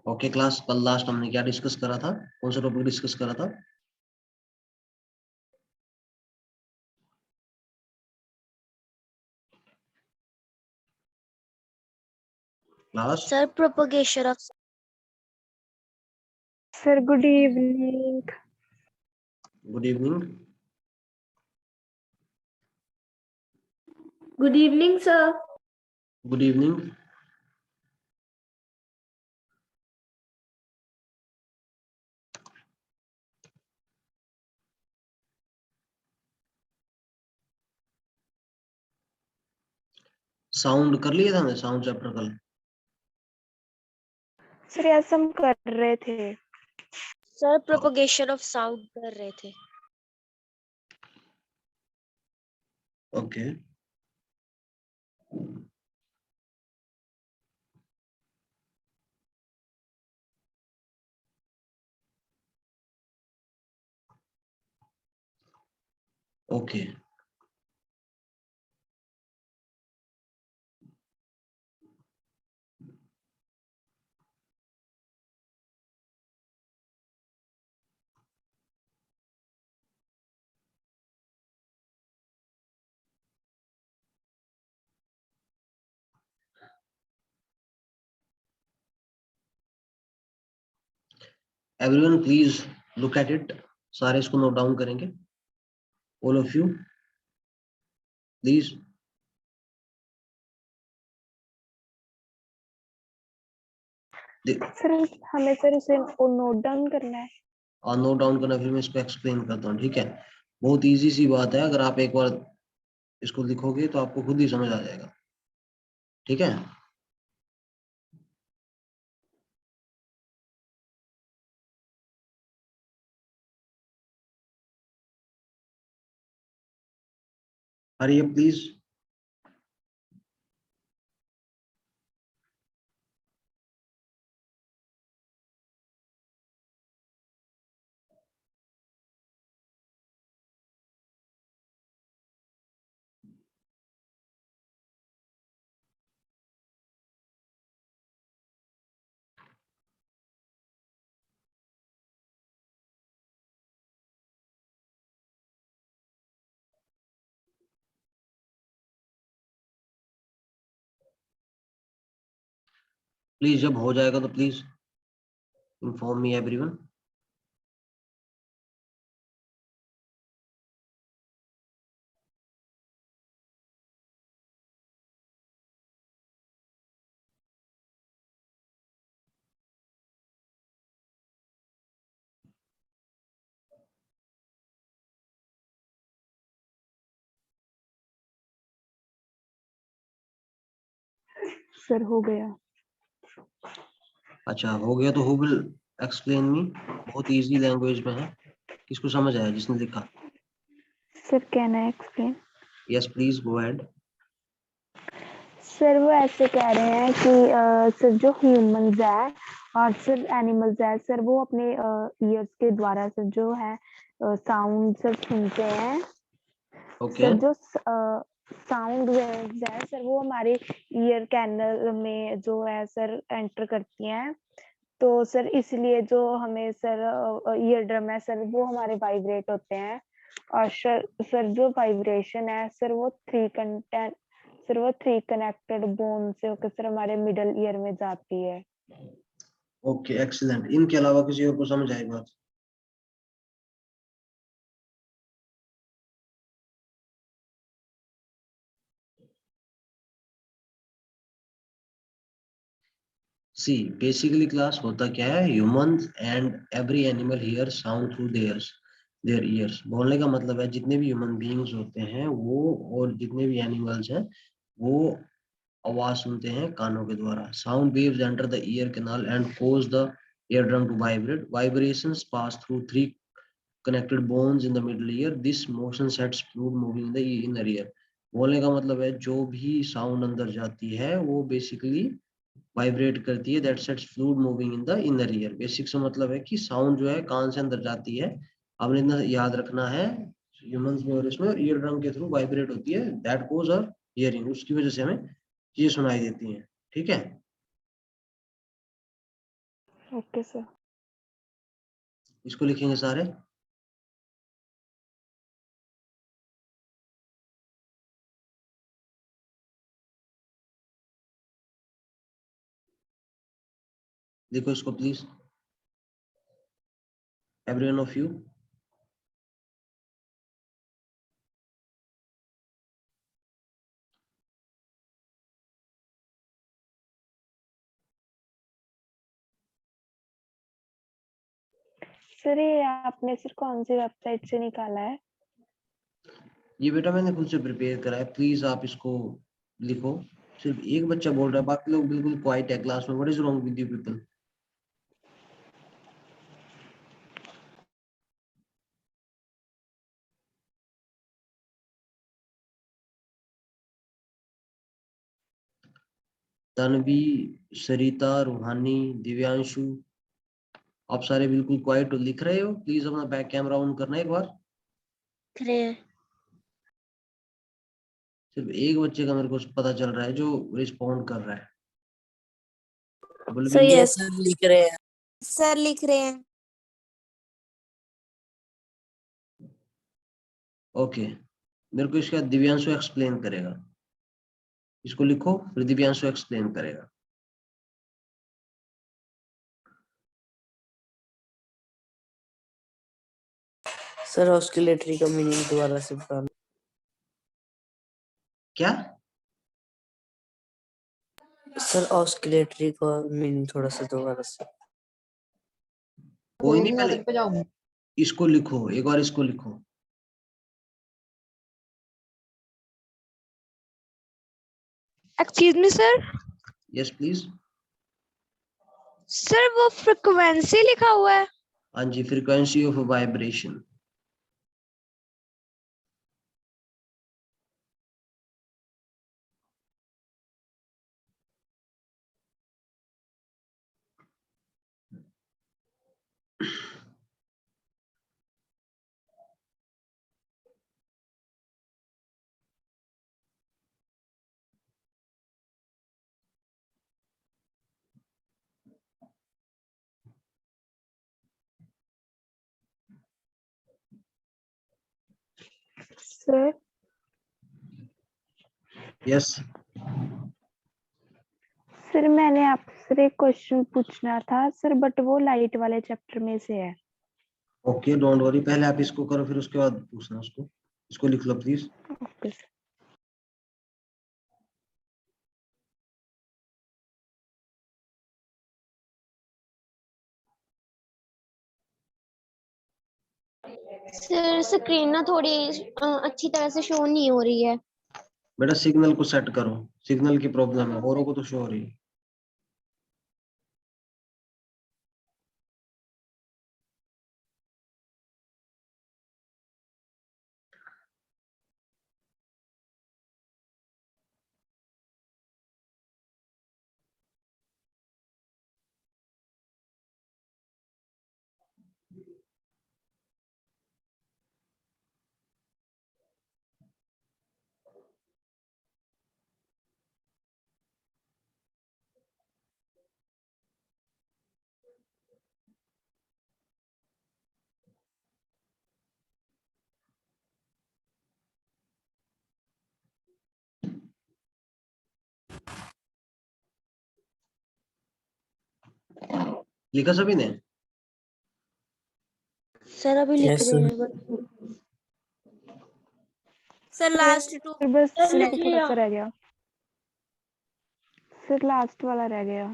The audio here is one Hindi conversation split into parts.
ओके क्लास, कल लास्ट हमने क्या डिस्कस करा था? कौन सा टॉपिक डिस्कस करा था? Class Sir, propagation of Sir, good evening. Good evening. Good evening, sir. Good evening. Sound कर लिया था हमने, साउंड चैप्टर कल। Sir, yes, हम कर रहे थे. Sir, propagation of sound कर रहे थे. Okay okay everyone please look at it. सारे इसको नोट डाउन करेंगे, all of you please. Sir, हमें सर इसे नोट डाउन करना है. और नोट डाउन करना, फिर मैं इसको एक्सप्लेन करता हूँ, ठीक है? बहुत इजी सी बात है, अगर आप एक बार इसको लिखोगे तो आपको खुद ही समझ आ जाएगा, ठीक है? Hurry up please. प्लीज जब हो जाएगा तो please inform me everyone. Sir, हो गया. अच्छा हो गया तो हु विल एक्सप्लेन मी? बहुत इजी लैंग्वेज में है, किसको समझ आया जिसने लिखा? Sir, can I explain? Yes please go ahead. Sir वो ऐसे कह रहे हैं कि सर जो ह्यूमंस है और सर एनिमल्स है सर वो अपने ईयर्स के द्वारा सर जो है साउंड सर सुनते हैं. ओके सर जो साउंड वेव्स है सर वो हमारे ईयर कैनल में जो है सर एंटर करती हैं. तो सर इसलिए जो हमें सर ईयर ड्रम है सर वो हमारे वाइब्रेट होते हैं. और सर जो वाइब्रेशन है सर वो थ्री कनेक्टेड बोन से होकर सर हमारे मिडल ईयर में जाती है. Okay excellent. इनके अलावा किसी और को समझ आई बात? सी बेसिकली क्लास होता क्या है, humans and every animal here sound through their years. बोलने का मतलब है जितने भी ह्यूमन बीइंग्स होते हैं वो, और जितने भी एनिमल्स हैं वो आवाज सुनते हैं कानों के द्वारा। Sound waves enter the ear canal and cause the ear drum to vibrate. Vibrations pass through three connected bones in the middle ear. This motion sets fluid moving in the inner ear. बोलने का मतलब है जो भी साउंड अंदर जाती है वो बेसिकली वाइब्रेट करती है, that sets fluid moving in the inner ear. Basic से मतलब है कि साउंड जो है कान से अंदर जाती है, आपने इतना याद रखना है। ह्यूमंस में और इसमें ईयर ड्रम के थ्रू वाइब्रेट होती है, दैट कोज अवर हियरिंग, उसकी वजह से हमें ये सुनाई देती है, ठीक है? Okay sir. इसको लिखेंगे सारे। देखो इसको please, everyone of you. Sir ये आपने सर कौन सी वेबसाइट से निकाला है? ये बेटा मैंने खुद से प्रिपेयर करा है, प्लीज आप इसको लिखो। सिर्फ एक बच्चा बोल रहा है, बाकी लोग बिल्कुल क्वाइट है क्लास में। What is wrong with you people? Tanvi, Sarita, Roohani, Divyanshu, आप सारे बिल्कुल क्वाइट हो, लिख रहे हो? प्लीज अपना बैक कैमरा ऑन करना एक बार। लिख रहे हैं। सिर्फ एक बच्चे का मेरे को पता चल रहा है जो रिस्पॉन्ड कर रहा है। सर बलविंदर, यस सर लिख रहे हैं। सर लिख रहे हैं। ओके, मेरे को इसका दिव्यांशु एक्सप्लेन करेगा। इसको लिखो, फिर दिव्यांशु एक्सप्लेन करेगा। सर ऑस्किलेटरी का मीनिंग दोबारा से बताना। क्या? सर ऑस्किलेटरी का मीनिंग थोड़ा सा दोबारा से। कोई नहीं, पहले इसको लिखो, एक बार इसको लिखो। Excuse me sir. Yes please. Sir वो फ्रीक्वेंसी लिखा हुआ है। हाँ जी, frequency of vibration. Sir yes. Sir मैंने आपसे एक क्वेश्चन पूछना था सर, बट वो लाइट वाले चैप्टर में से है। ओके डोंट वरी, पहले आप इसको करो, फिर उसके बाद पूछना उसको। इसको लिख लो please. Okay sir. Sir screen ना थोड़ी अच्छी तरह से शो नहीं हो रही है। बेटा सिग्नल को सेट करो, सिग्नल की प्रॉब्लम है, औरों को तो शो हो रही है। लिखा सभी ने? सर अभी लिख यस रहे हैं but sir last two sir बस सर लिख थोड़ा लिया। सा रह गया सर, लास्ट वाला रह गया।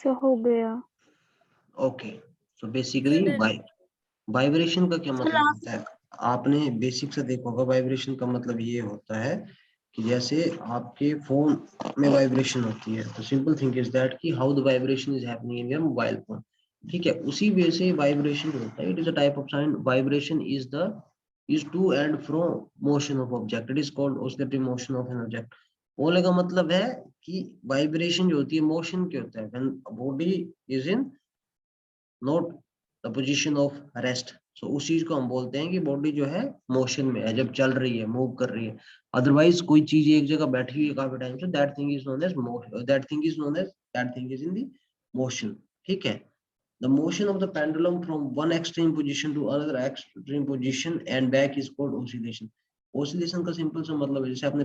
से हो गया। ओके, सो बेसिकली वाइब्रेशन का क्या मतलब होता है? आपने बेसिक से देखा होगा, वाइब्रेशन का मतलब ये होता है कि जैसे आपके फोन में वाइब्रेशन होती है, तो सिंपल थिंग इज दैट कि how the vibration is happening in your mobile phone. ठीक है, उसी वे से वाइब्रेशन जो होता है, it is a type of sound. Vibration is to and fro motion of object, it is called oscillatory motion of an object. बोलने का मतलब है कि वाइब्रेशन जो होती है मोशन के होता है when body is in not the position of rest. So उस चीज को हम बोलते हैं कि बॉडी जो है मोशन में है, जब चल रही है, मूव कर रही है। अदरवाइज कोई चीज एक जगह बैठी हुई है काफी टाइम से, that thing is known as that thing is in the motion. ठीक है, the motion of the pendulum from one extreme position to another extreme position and back is called oscillation। oscillation का सिंपल सा मतलब है, जैसे आपने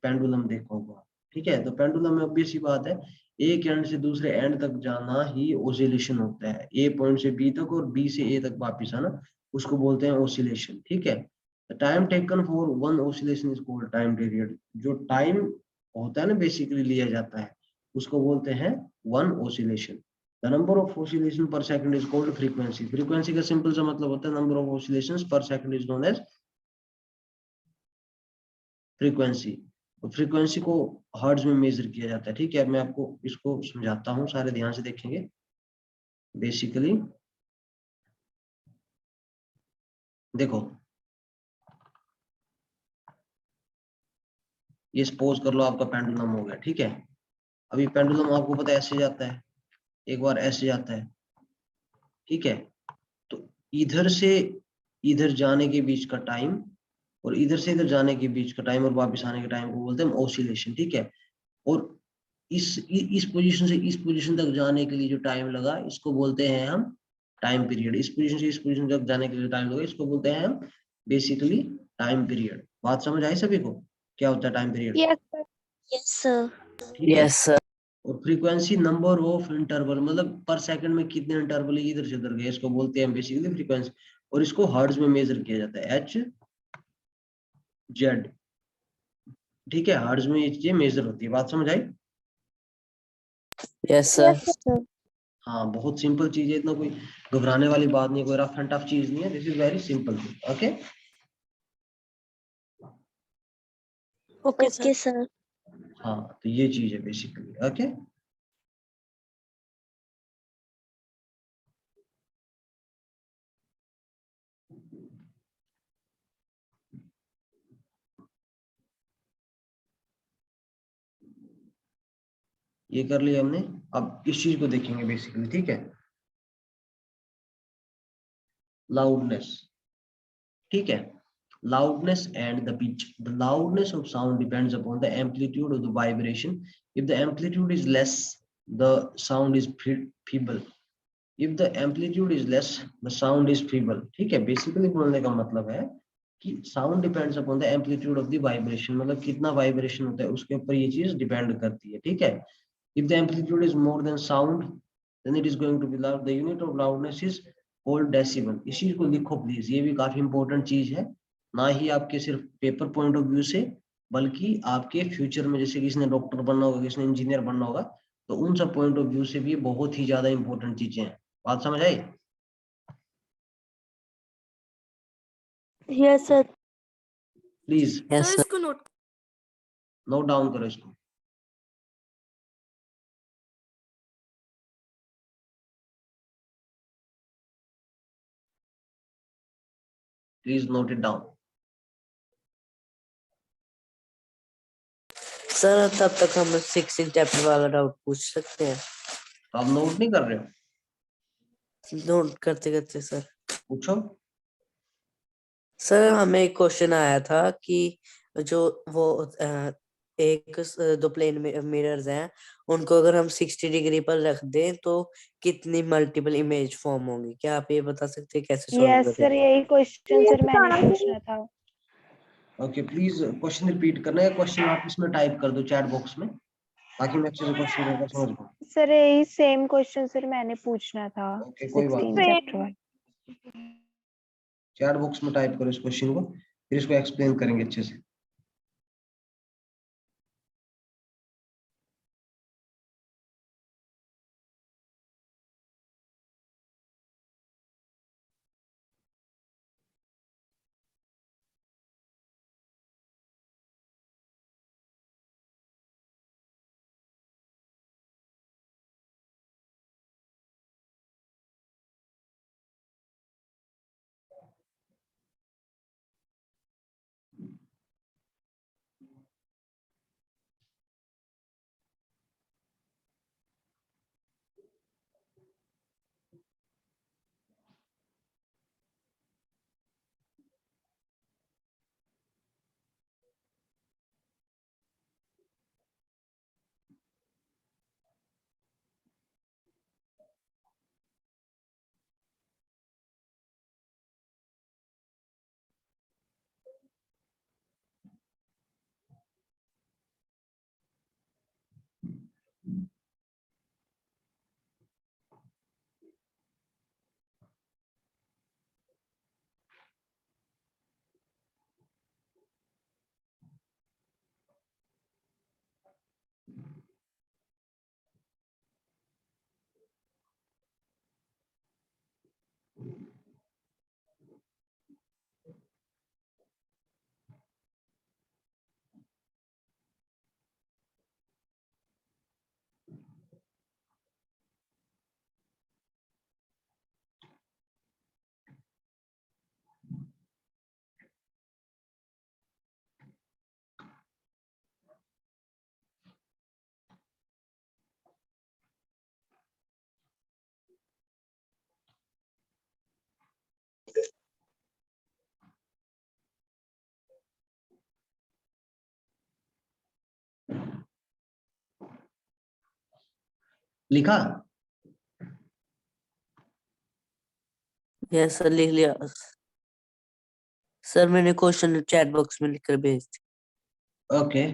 पेंडुलम देखा होगा। ठीक है, तो पेंडुलम में ऑब्वियस सी बात है, एक एंड से दूसरे एंड तक जाना ही ओसिलेशन होता है। ए पॉइंट से बी तक और बी से ए तक वापिस आना, उसको बोलते हैं ओसिलेशन। ठीक है, time taken for one oscillation is called time period. जो टाइम होता है ना बेसिकली लिया जाता है, उसको बोलते हैं one oscillation. The number of oscillation per second is called frequency। frequency का सिंपल सा मतलब होता है number of oscillations per second is known as frequency। तो फ्रीक्वेंसी को हर्ट्ज में मेजर किया जाता है। ठीक है, मैं आपको इसको समझाता हूँ, सारे ध्यान से देखेंगे। बेसिकली देखो, ये सपोज कर लो आपका पेंडुलम हो गया। ठीक है, अभी पेंडुलम आपको पता है ऐसे जाता है, एक बार ऐसे जाता है। ठीक है, तो इधर से इधर जाने के बीच का टाइम और इधर से इधर जाने के बीच का टाइम और वापस आने के टाइम को बोलते हैं ओसिलेशन। ठीक है, और इस पोजीशन से इस पोजीशन तक जाने के लिए जो टाइम लगा, इसको बोलते हैं हम टाइम पीरियड। इस पोजीशन से इस पोजीशन तक जाने के लिए टाइम लगा, इसको बोलते हैं हम बेसिकली टाइम पीरियड। बात समझ आई सभी को, क्या होता है time period? Yes sir. Yes sir. ठीक है, यस सर। और फ्रीक्वेंसी नंबर ऑफ इंटरवल, मतलब पर सेकंड में कितने इंटरवल इधर से उधर गए, इसको बोलते हैं बेसिकली फ्रीक्वेंसी। और इसको हर्ट्ज में मेजर किया जाता है, एच जेड। ठीक है, हर्ट्ज में ये चीजें मेजर होती है। बात समझ आई? Yes sir. सर। हाँ, बहुत सिंपल चीज है, इतना कोई घबराने वाली बात नहीं है, कोई रफ एंड टफ चीज नहीं है। This is very simple thing. Okay okay sir. हाँ, तो ये चीज है बेसिकली। ओके, ये कर लिया हमने। अब इस चीज को देखेंगे बेसिकली। ठीक है, लाउडनेस। ठीक है, loudness and the pitch। the loudness of sound depends upon the amplitude of the vibration। if the amplitude is less, the sound is feeble। if the amplitude is less, the sound is feeble। ठीक है, बेसिकली बोलने का मतलब है कि sound depends upon the amplitude of the vibration, मतलब कितना वाइब्रेशन होता है उसके ऊपर ये चीज डिपेंड करती है। ठीक है, if the amplitude is more than sound, then it is going to be loud। the unit of loudness is called decibel। इस चीज को लिखो प्लीज, ये भी काफी इंपॉर्टेंट चीज है, ना ही आपके सिर्फ पेपर पॉइंट ऑफ व्यू से, बल्कि आपके फ्यूचर में, जैसे किसी ने डॉक्टर बनना होगा, किसी ने इंजीनियर बनना होगा, तो उन सब पॉइंट ऑफ व्यू से भी बहुत ही ज्यादा इंपॉर्टेंट चीजें हैं। बात समझ आई? Yes sir. Please yes sir. Note down करो इसको। Please note it down. Sir तब तक हम 16 चैप्टर वाला डाउट पूछ सकते हैं? तो आप नोट नहीं कर रहे हो? नोट करते करते सर। पूछो। सर हमें एक क्वेश्चन आया था कि जो वो एक दो प्लेन मिरर्स हैं, उनको अगर हम 60 डिग्री पर रख दें तो कितनी मल्टीपल इमेज फॉर्म होंगी? क्या आप ये बता सकते हैं कैसे सॉल्व यस सर, करें? यही क्वेश्चन सर मैंने पूछना था। ओके, प्लीज क्वेश्चन रिपीट करना है, क्वेश्चन आप इसमें टाइप कर दो चैट बॉक्स में, ताकि मैं अच्छे से क्वेश्चन को समझ पाऊँ। सर यही सेम क्वेश्चन सर मैंने पूछना था। ओके, कोई बात 16 नहीं, चैप्टर वाला। चैट बॉक्स में टाइप करो इस क्वेश्चन को, फिर इसको एक्सप्लेन करेंगे अच्छे से। लिखा? यस सर, लिख लिया सर। मैंने क्वेश्चन चैट बॉक्स में लिखकर भेज दिया। ओके,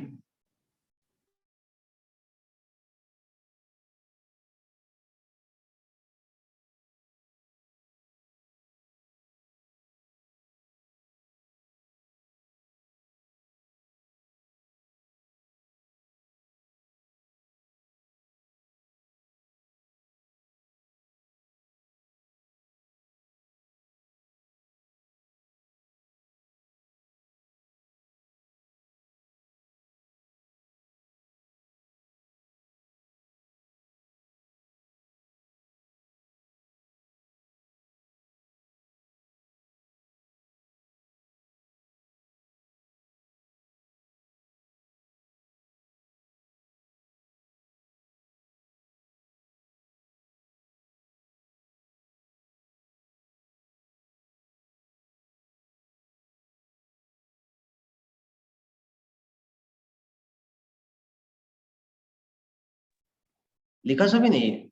लिखा सभी ने ये?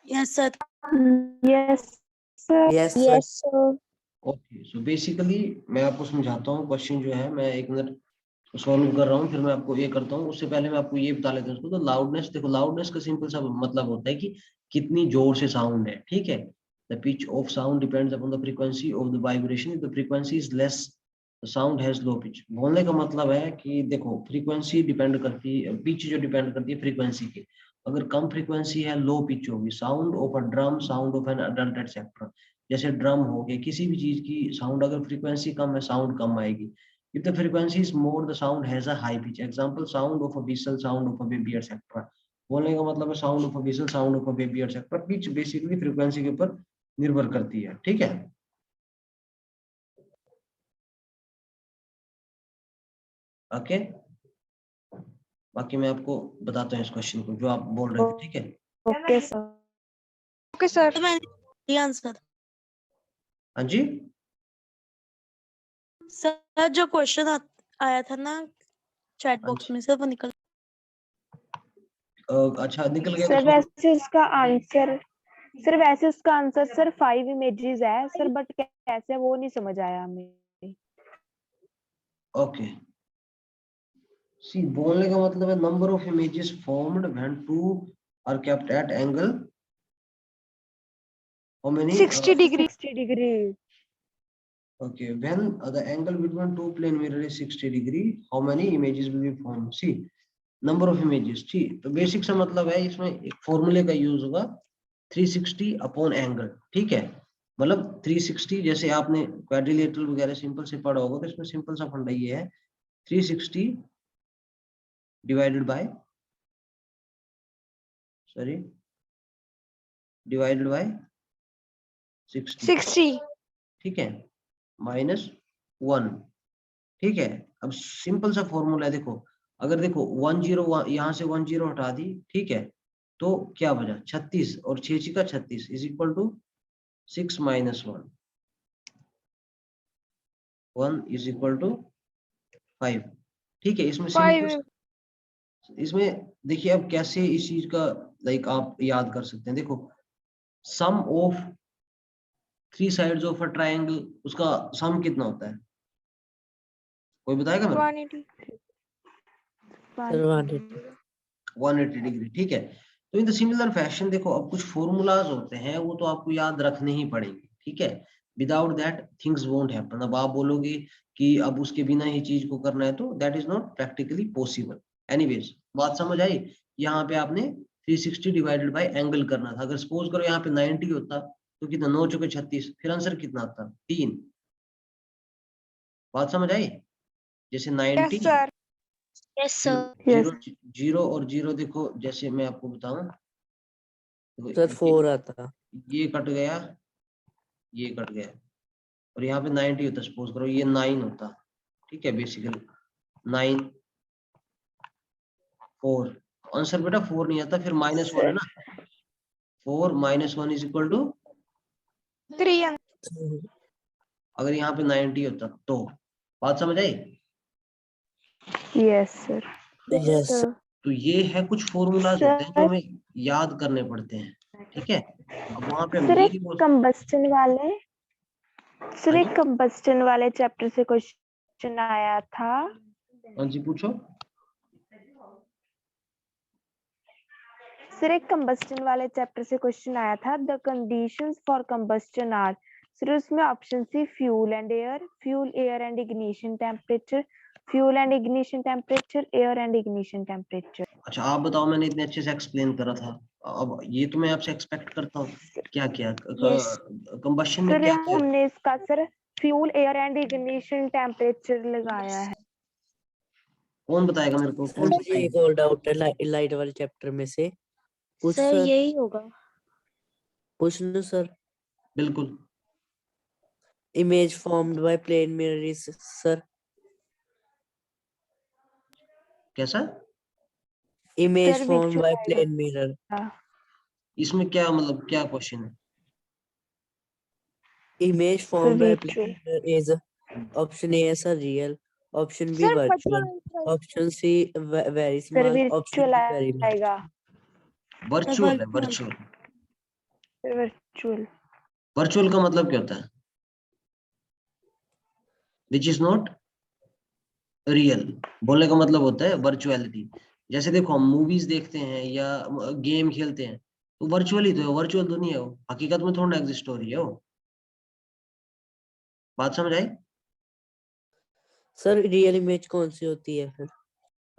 Yes sir. Yes sir. Yes sir. Yes sir. Okay, so basically मैं आपको समझाता हूँ। क्वेश्चन जो है मैं 1 मिनट सॉल्व कर रहा हूँ, फिर मैं आपको ये करता हूँ। उससे पहले मैं आपको ये बता लेता हूँ उसको। तो लाउडनेस, देखो लाउडनेस का सिंपल सा मतलब होता है कि कितनी जोर से साउंड है, ठीक है। The pitch of sound depends upon the frequency of the vibration. If the frequency is less the sound has low pitch. बोलने का मतलब है कि देखो फ्रीक्वेंसी डिपेंड करती है, पिच जो डिपेंड करती है फ्रीक्वेंसी की। अगर कम फ्रीक्वेंसी है लो पिच होगी। Sound of a drum, sound of an adult etcetera. जैसे ड्रम हो गया, किसी भी चीज की साउंड अगर फ्रीक्वेंसी कम है साउंड कम आएगी। If the frequency is more, the sound has a high pitch. Example: sound of a whistle, sound of a baby, etc. बोलने का मतलब है sound of a whistle, sound of a baby, etc. Pitch basically frequency के ऊपर निर्भर करती है, ठीक है। ओके, बाकी मैं आपको बताता हूँ इस क्वेश्चन को जो आप बोल रहे थे, ठीक है। Okay sir. Okay sir. मैंने आंसर हाँ जी, सर जो क्वेश्चन आया था ना चैट हाँ बॉक्स जी। में से वो निकल। अच्छा निकल गया सर तो वैसे उसका आंसर सर 5 इमेजेस है सर, बट कैसे वो नहीं समझ आया हमें। ओके, सी बोलने का मतलब है number of images formed when two are kept at angle how many 60 degree. 60 degree. Okay, when the angle between two plane mirror is 60 degree, how many images will be formed? See, number of images. ठीक, तो बेसिक सा मतलब है इसमें एक फॉर्मूले का यूज होगा 360 अपॉन एंगल, ठीक है। मतलब 360 जैसे आपने क्वाड्रिलेटरल वगैरह सिंपल से पढ़ा होगा, तो इसमें सिंपल सा फंडा ये है 360 डिवाइडेड बाय डिवाइडेड बाय 60, ठीक है, -1, ठीक है। अब सिंपल सा फॉर्मूला है, देखो अगर देखो 10 यहाँ से 10 हटा दी, ठीक है, तो क्या बचा 36 और 6 का 36 is equal to 6 - 1 is equal to 5, ठीक है। इसमें सिंपल, इसमें देखिए अब कैसे इस चीज का लाइक आप याद कर सकते हैं। देखो sum of 3 sides of a triangle, उसका सम कितना होता है, कोई बताएगा मेरे को? 180 डिग्री, ठीक है। तो इन द सिमिलर फैशन देखो अब कुछ फॉर्मूलाज होते हैं वो तो आपको याद रखने ही पड़ेंगे, ठीक है। Without that things won't happen. अब आप बोलोगे कि अब उसके बिना ही चीज को करना है, तो that is not practically possible. Anyways, बात समझ आई। यहाँ पे आपने 360 डिवाइडेड बाय एंगल करना था। अगर सपोज करो यहाँ पे 90 होता तो कितना, 9 चौके 36, फिर आंसर कितना आता, 3। बात समझ आई? जैसे 90 यस फिर सर। यस। 0 और 0, देखो जैसे मैं आपको बताऊं, सर तो 4 आता। ये कट गया, ये कट गया, और यहाँ पे 90 होता, सपोज करो ये 9 होता, ठीक है। बेसिकली 9 4, आंसर बेटा 4 नहीं आता, फिर -1 है ना। 4 - 1 इज इक्वल टू 3। अगर यहाँ पे 90 होता तो। बात समझ आई? Yes sir. यस सर तो ये है कुछ फॉर्मूलाज होते हैं जो सर हमें याद करने पड़ते हैं, ठीक है। अब वहां पे हम सर ये एक नहीं बोल कंबस्टन वाले सर हाँ एक जी, कंबस्टन वाले चैप्टर से क्वेश्चन आया था। हाँ जी पूछो। सर एक कंबस्टन वाले चैप्टर से क्वेश्चन आया था, the conditions for combustion are. Sir उसमें option C fuel and air, fuel air and ignition temperature, fuel and ignition temperature, air and ignition temperature. अच्छा आप बताओ, मैंने इतने अच्छे से एक्सप्लेन करा था, अब ये तो मैं आपसे एक्सपेक्ट करता हूँ। क्या किया यस कंबशन में सर, क्या किया? हमने इसका sir fuel air and ignition temperature लगाया है। कौन बताएगा मेरे को, सर कौन मुझे एक बताएगा? और डाउट है लाइट वाले चैप्टर में से। पूछ सर सर, यही होगा। पूछ लो सर। बिल्कुल। Image formed by plane mirror is sir. कैसा? Image sir formed by visual plane mirror. इसमें क्या मतलब, क्या क्वेश्चन है? Image sir formed by plane visual mirror is option A है sir real, option B sir virtual, option C very sir small, option visual D very large. आएगा। वर्चुअल है, वर्चुअल। सर वर्चुअल वर्चुअल का मतलब क्या होता है? विच इज नॉट रियल, बोलने का मतलब होता है वर्चुअलिटी। जैसे देखो हम मूवीज देखते हैं या गेम खेलते हैं, तो वर्चुअली तो है, वर्चुअल तो नहीं है वो, हकीकत में थोड़ा एग्जिस्ट हो रही है वो। बात समझ आई? सर रियल इमेज कौन सी होती है फिर?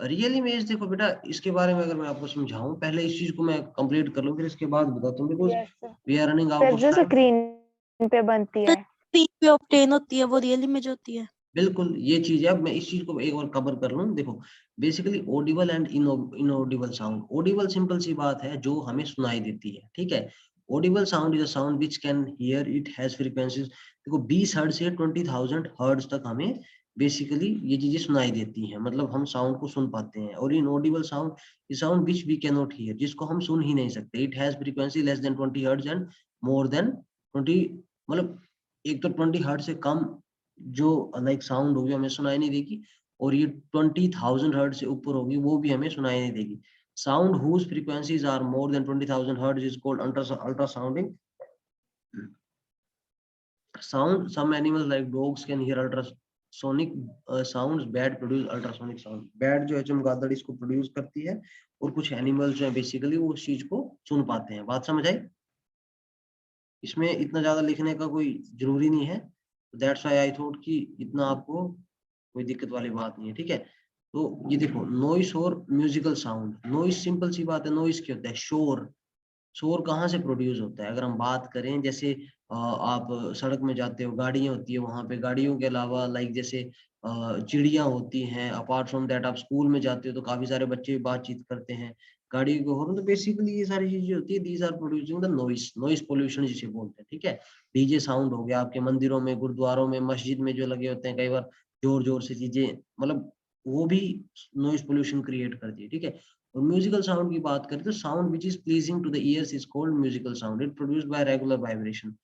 रियल इमेज देखो बेटा, इसके बारे में अगर मैं आपको समझाऊं, पहले इस चीज को मैं कंप्लीट कर लूं, फिर इसके बाद बताता हूं, because yes sir. We are running out sir of जो टाइम। स्क्रीन पे बनती सर है। स्क्रीन पे ऑब्टेन होती है वो रियल इमेज होती है। बिल्कुल ये चीज है। अब मैं इस चीज को एक बार कवर कर लूं। देखो basically audible and inaudible sound. Audible simple सी बात है, जो हमें सुनाई देती है, ठीक है। Audible sound is a sound which can hear, it has frequencies. देखो 20 हर्ट्ज से 20,000 हर्ट्ज तक हमें बेसिकली ये चीजें सुनाई देती हैं, मतलब हम साउंड को सुन पाते हैं। और inaudible sound is sound which we can not hear, जिसको हम सुन ही नहीं सकते। It has frequency less than 20 hertz and more than 20, मतलब एक तो 20 हर्ट्ज से कम जो लाइक साउंड होगी हमें सुनाई नहीं देगी, और ये 20,000 हर्ट्ज से ऊपर होगी वो भी हमें सुनाई नहीं देगी। Sound whose frequencies are more than 20,000 hertz is called ultrasounding sound. Some animals like dogs can hear ultrasonic sounds. Bat produce ultrasonic sound. Bat जो है चमगादड़ इसको प्रोड्यूस करती है, और कुछ एनिमल्स जो है बेसिकली वो उस चीज को सुन पाते हैं। बात समझ आई? इसमें इतना ज्यादा लिखने का कोई जरूरी नहीं है, दैट्स व्हाई आई थॉट कि इतना आपको कोई दिक्कत वाली बात नहीं है, ठीक है। तो ये देखो नॉइस और म्यूजिकल साउंड। नॉइस सिंपल सी बात है, नॉइस क्या होता है? शोर। शोर कहाँ से प्रोड्यूस होता है? अगर हम बात करें, जैसे आप सड़क में जाते हो, गाड़ियां होती है वहां पे, गाड़ियों के अलावा लाइक जैसे चिड़ियां होती हैं। अपार्ट फ्रॉम दैट आप स्कूल में जाते हो तो काफी सारे बच्चे बातचीत करते हैं, गाड़ियों के हॉर्न। तो बेसिकली ये सारी चीजें होती है, these are producing the noise. Noise pollution जिसे बोलते हैं, ठीक है। डीजे साउंड हो गया, आपके मंदिरों में, गुरुद्वारों में, मस्जिद में जो लगे होते हैं, कई बार जोर जोर से चीजें, मतलब वो भी नॉइस पोल्यूशन क्रिएट करती है, ठीक है। और म्यूजिकल साउंड की बात करें तो sound which is pleasing to the ears is called musical sound. It produced by regular vibration.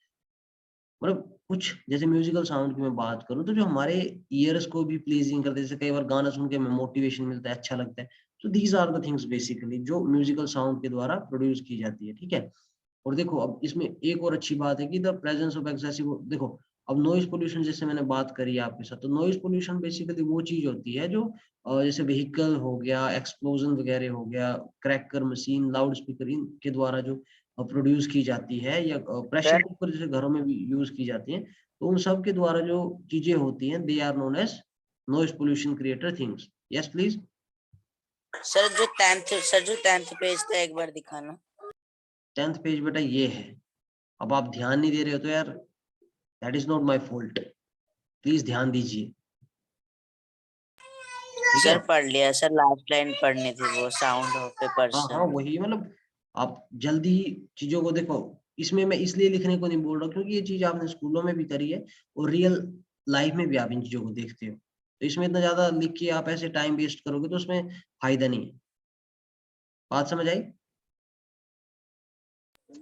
मतलब कुछ जैसे म्यूजिकल साउंड की मैं बात करूं तो जो हमारे ईयर्स को भी प्लीजिंग करते हैं, जैसे कई बार गाना सुन के हमें मोटिवेशन मिलता है, अच्छा लगता है। तो these are the things basically जो म्यूजिकल साउंड के द्वारा प्रोड्यूस की जाती है, ठीक है। और देखो अब इसमें एक और अच्छी बात है कि द प्रेजेंस ऑफ एक्सेसिव, देखो अब नॉइज पोल्यूशन जैसे मैंने बात करी है आपके साथ, तो नॉइज पोल्यूशन बेसिकली वो चीज होती है जो जैसे व्हीकल हो गया, एक्सप्लोजन वगैरह हो गया, क्रैकर मशीन, लाउड स्पीकर, इनके द्वारा जो प्रोड्यूस की जाती है, या प्रेशर कुकर जैसे घरों में भी यूज की जाती है, तो उन सब के द्वारा जो चीजें होती हैं, they are known as noise pollution creator things. Yes please. Sir जो 10th पेज था एक बार दिखाना। 10th पेज बेटा ये है। अब आप ध्यान नहीं दे रहे हो तो यार that is not my fault, please ध्यान दीजिए, ठीक है। सर पढ़ लिया सर, लास्ट लाइन पढ़नी थी वो, साउंड ऑफ ए हाँ पर्सन। वही, मतलब आप जल्दी चीजों को देखो। इसमें मैं इसलिए लिखने को नहीं बोल रहा क्योंकि ये चीज आपने स्कूलों में भी करी है, और रियल लाइफ में भी आप इन चीजों को देखते हो। तो इसमें इतना ज्यादा लिख के आप ऐसे टाइम वेस्ट करोगे तो उसमें फायदा नहीं है। बात समझ आई?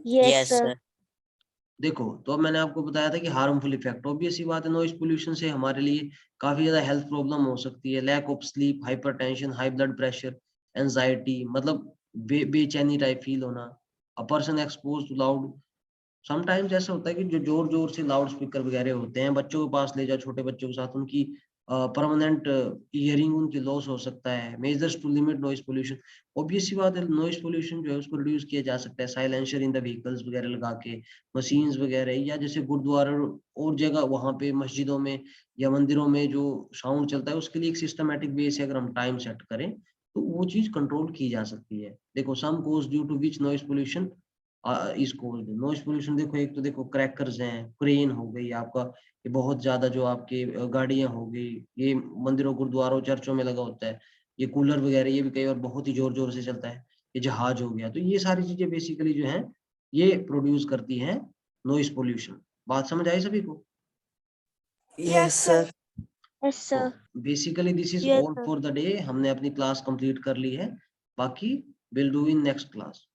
Yes yes sir. सर। देखो तो अब मैंने आपको बताया था कि हार्मफुल इफेक्ट, ऑब्वियस सी बात है, नॉइज पोल्यूशन से हमारे लिए काफी ज्यादा हेल्थ प्रॉब्लम हो सकती है। Lack of sleep, hypertension, high blood pressure, anxiety मतलब बेचैनी टाइप फील होना, a person expose to loud, sometimes ऐसा होता है कि जो जोर जोर से लाउड स्पीकर वगैरह होते हैं, बच्चों के पास ले जाओ, छोटे बच्चों के साथ उनकी परमानेंट हियरिंग उनकी लॉस हो सकता है। Measures to limit noise pollution, obvious सी बात है नॉइज पोल्यूशन जो है उसको रिड्यूस किया जा सकता है साइलेंसर इन द व्हीकल्स वगैरह लगा के, मशीन्स वगैरह, या जैसे गुरुद्वारा और जगह वहाँ पे मस्जिदों में या मंदिरों में जो साउंड चलता है उसके लिए एक सिस्टमेटिक वे से अगर हम टाइम सेट करें तो वो चीज कंट्रोल की जा सकती है। देखो some cause due to which noise pollution is caused, noise pollution देखो एक तो देखो क्रैकर्स हैं, क्रेन हो गई आपका, ये बहुत ज्यादा जो आपके गाड़ियां हो गई, ये मंदिरों गुरुद्वारों चर्चों में लगा होता है, ये कूलर वगैरह ये भी कई और बहुत ही जोर जोर से चलता है, ये जहाज हो गया, तो ये सारी चीजें बेसिकली जो है ये प्रोड्यूस करती हैं नॉइज पोल्यूशन। बात समझ आई सभी को? Yes sir. Yes sir. Basically this is Yes, all sir. For the day, हमने अपनी क्लास कंप्लीट कर ली है, बाकी will do in next class.